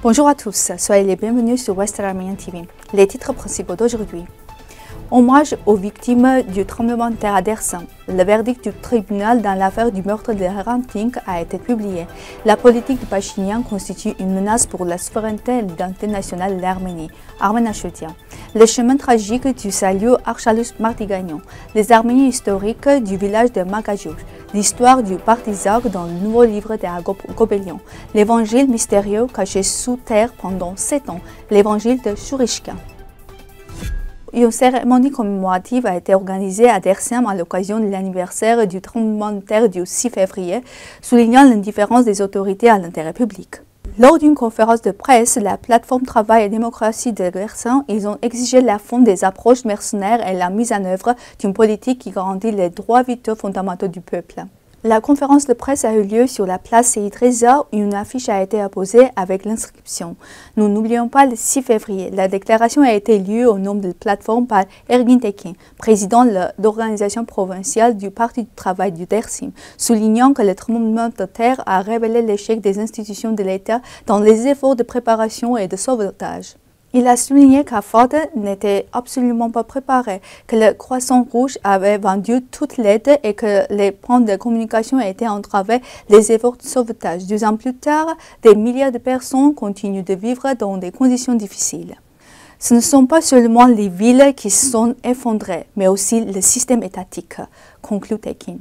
Bonjour à tous, soyez les bienvenus sur Western Armenian TV. Les titres principaux d'aujourd'hui. Hommage aux victimes du tremblement de terre à Dersim. Le verdict du tribunal dans l'affaire du meurtre de Hrant Dink a été publié. La politique de Pachinian constitue une menace pour la souveraineté et l'identité nationale de l'Arménie. Armen Achutian. Le chemin tragique du salut Archalus Martigagnon. Les Arméniens historiques du village de Magajour. L'histoire du partisan dans le nouveau livre des Gobelions. L'évangile mystérieux caché sous terre pendant 7 ans. L'évangile de Shurishka. Une cérémonie commémorative a été organisée à Dersim à l'occasion de l'anniversaire du tremblement de terre du 6 février, soulignant l'indifférence des autorités à l'intérêt public. Lors d'une conférence de presse, la plateforme Travail et démocratie de Dersim, ils ont exigé la fin des approches mercenaires et la mise en œuvre d'une politique qui garantit les droits vitaux fondamentaux du peuple. La conférence de presse a eu lieu sur la place Seyid Reza où une affiche a été apposée avec l'inscription « Nous n'oublions pas le 6 février ». La déclaration a été lue au nom de la plateforme par Ergin Tekin, président de l'organisation provinciale du Parti du travail du Dersim, soulignant que le tremblement de terre a révélé l'échec des institutions de l'État dans les efforts de préparation et de sauvetage. Il a souligné qu'Afad n'était absolument pas préparé, que le Croissant Rouge avait vendu toute l'aide et que les points de communication étaient entravés les efforts de sauvetage. 2 ans plus tard, des milliers de personnes continuent de vivre dans des conditions difficiles. Ce ne sont pas seulement les villes qui se sont effondrées, mais aussi le système étatique, conclut Tekin.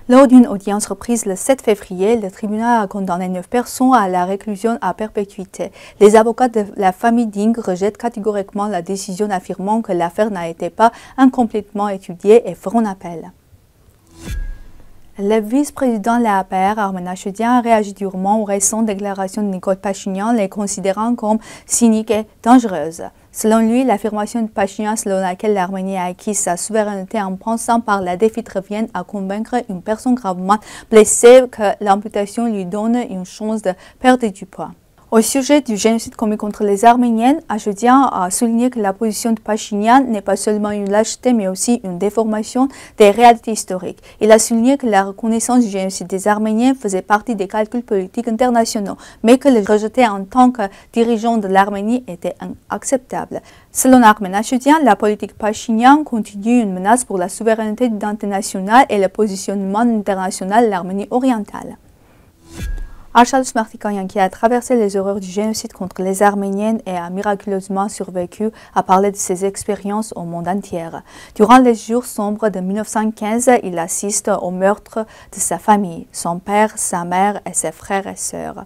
Lors d'une audience reprise le 7 février, le tribunal a condamné 9 personnes à la réclusion à perpétuité. Les avocats de la famille Dink rejettent catégoriquement la décision affirmant que l'affaire n'a été pas incomplètement étudiée et feront appel. Le vice-président de l'APR, Armen Achutian, a réagi durement aux récentes déclarations de Nikol Pachinian, les considérant comme cyniques et dangereuses. Selon lui, l'affirmation de Pachinian selon laquelle l'Arménie a acquis sa souveraineté en passant par la défaite revient à convaincre une personne gravement blessée que l'amputation lui donne une chance de perdre du poids. Au sujet du génocide commis contre les Arméniens, Achutian a souligné que la position de Pachinian n'est pas seulement une lâcheté, mais aussi une déformation des réalités historiques. Il a souligné que la reconnaissance du génocide des Arméniens faisait partie des calculs politiques internationaux, mais que le rejeter en tant que dirigeant de l'Arménie était inacceptable. Selon Armen Achutian, la politique Pachinian constitue une menace pour la souveraineté de l'identité nationale et le positionnement international de l'Arménie orientale. Archalus Martigagnon, qui a traversé les horreurs du génocide contre les Arméniens et a miraculeusement survécu, a parlé de ses expériences au monde entier. Durant les jours sombres de 1915, il assiste au meurtre de sa famille, son père, sa mère et ses frères et sœurs.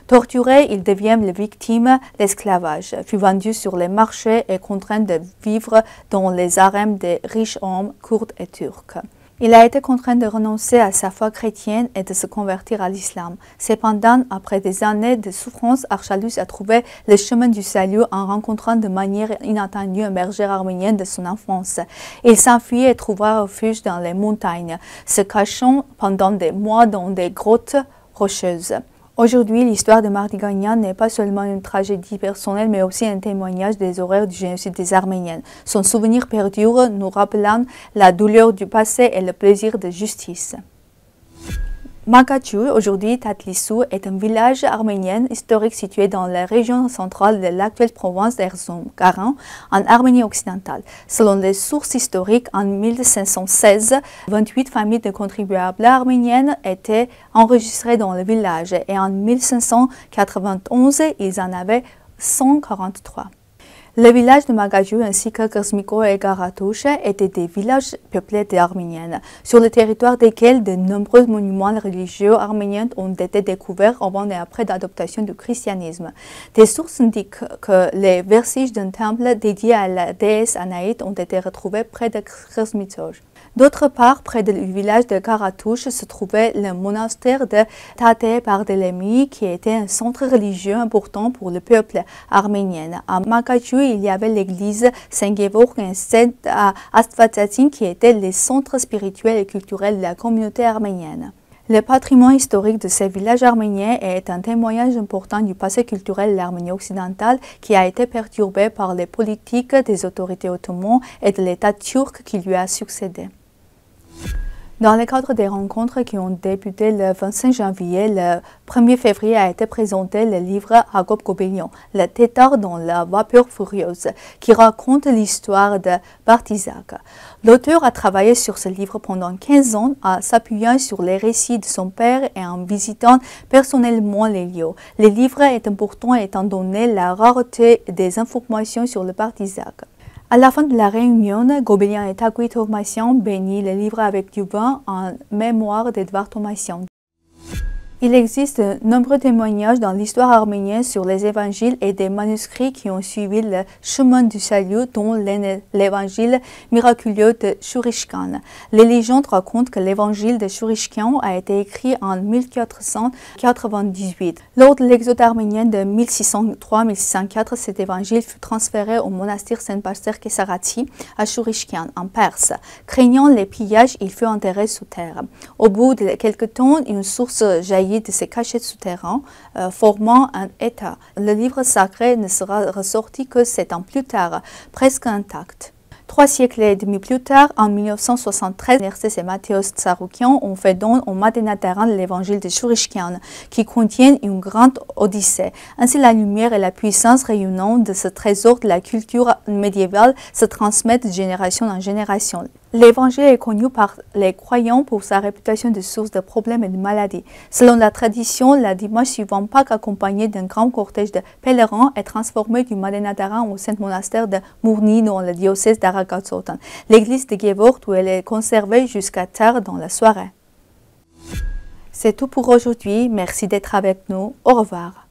Torturé, il devient la victime d'esclavage, fut vendu sur les marchés et contraint de vivre dans les harems des riches hommes kurdes et turcs. Il a été contraint de renoncer à sa foi chrétienne et de se convertir à l'islam. Cependant, après des années de souffrance, Archalus a trouvé le chemin du salut en rencontrant de manière inattendue un berger arménien de son enfance. Il s'enfuit et trouva refuge dans les montagnes, se cachant pendant des mois dans des grottes rocheuses. Aujourd'hui, l'histoire de Martigagnon n'est pas seulement une tragédie personnelle, mais aussi un témoignage des horreurs du génocide des Arméniens. Son souvenir perdure, nous rappelant la douleur du passé et le plaisir de justice. Magajour, aujourd'hui Tatlissou, est un village arménien historique situé dans la région centrale de l'actuelle province d'Erzurum, en Arménie occidentale. Selon les sources historiques, en 1516, 28 familles de contribuables arméniennes étaient enregistrées dans le village et en 1591, ils en avaient 143. Le village de Magajour ainsi que Kazmiko et Garatouche étaient des villages peuplés d'Arméniens, sur le territoire desquels de nombreux monuments religieux arméniens ont été découverts avant et après l'adoption du christianisme. Des sources indiquent que les vestiges d'un temple dédié à la déesse Anaït ont été retrouvés près de Kazmiko. D'autre part, près du village de Garatouche se trouvait le monastère de Tate Barthélemy, qui était un centre religieux important pour le peuple arménien. À Magajour, il y avait l'église Saint-Gevorg et Saint-Astvatsatin, qui étaient les centres spirituels et culturels de la communauté arménienne. Le patrimoine historique de ces villages arméniens est un témoignage important du passé culturel de l'Arménie occidentale qui a été perturbé par les politiques des autorités ottomanes et de l'État turc qui lui a succédé. Dans le cadre des rencontres qui ont débuté le 25 janvier, le 1er février a été présenté le livre Jacob Gobellion, Le Tétard dans la vapeur furieuse, qui raconte l'histoire de Bartizak. L'auteur a travaillé sur ce livre pendant 15 ans en s'appuyant sur les récits de son père et en visitant personnellement les lieux. Le livre est important étant donné la rareté des informations sur le Bartizak. À la fin de la réunion, Gobellion et Taguy Tomassian bénit le livre avec du vin en mémoire d'Edouard Tomassian. Il existe de nombreux témoignages dans l'histoire arménienne sur les évangiles et des manuscrits qui ont suivi le chemin du salut, dont l'évangile miraculeux de Shurishkan. Les légendes racontent que l'évangile de Shurishkan a été écrit en 1498. Lors de l'exode arménien de 1603-1604, cet évangile fut transféré au monastère Saint-Pasteur Kesarati à Shurishkan, en Perse. Craignant les pillages, il fut enterré sous terre. Au bout de quelques temps, une source jaillit de ces cachettes souterrains, formant un état. Le livre sacré ne sera ressorti que 7 ans plus tard, presque intact. 3 siècles et demi plus tard, en 1973, Nerses et Matthäus Tsaroukian ont fait don au Madénatéran de l'évangile de Shurishkan, qui contient une grande odyssée. Ainsi, la lumière et la puissance rayonnante de ce trésor de la culture médiévale se transmettent de génération en génération. L'évangile est connu par les croyants pour sa réputation de source de problèmes et de maladies. Selon la tradition, la dimanche suivant Pâques, accompagné d'un grand cortège de pèlerins, est transformé du Madénatéran au Saint-Monastère de Mourny dans le diocèse d'Aragatsottan, l'église de Gévort où elle est conservée jusqu'à tard dans la soirée. C'est tout pour aujourd'hui. Merci d'être avec nous. Au revoir.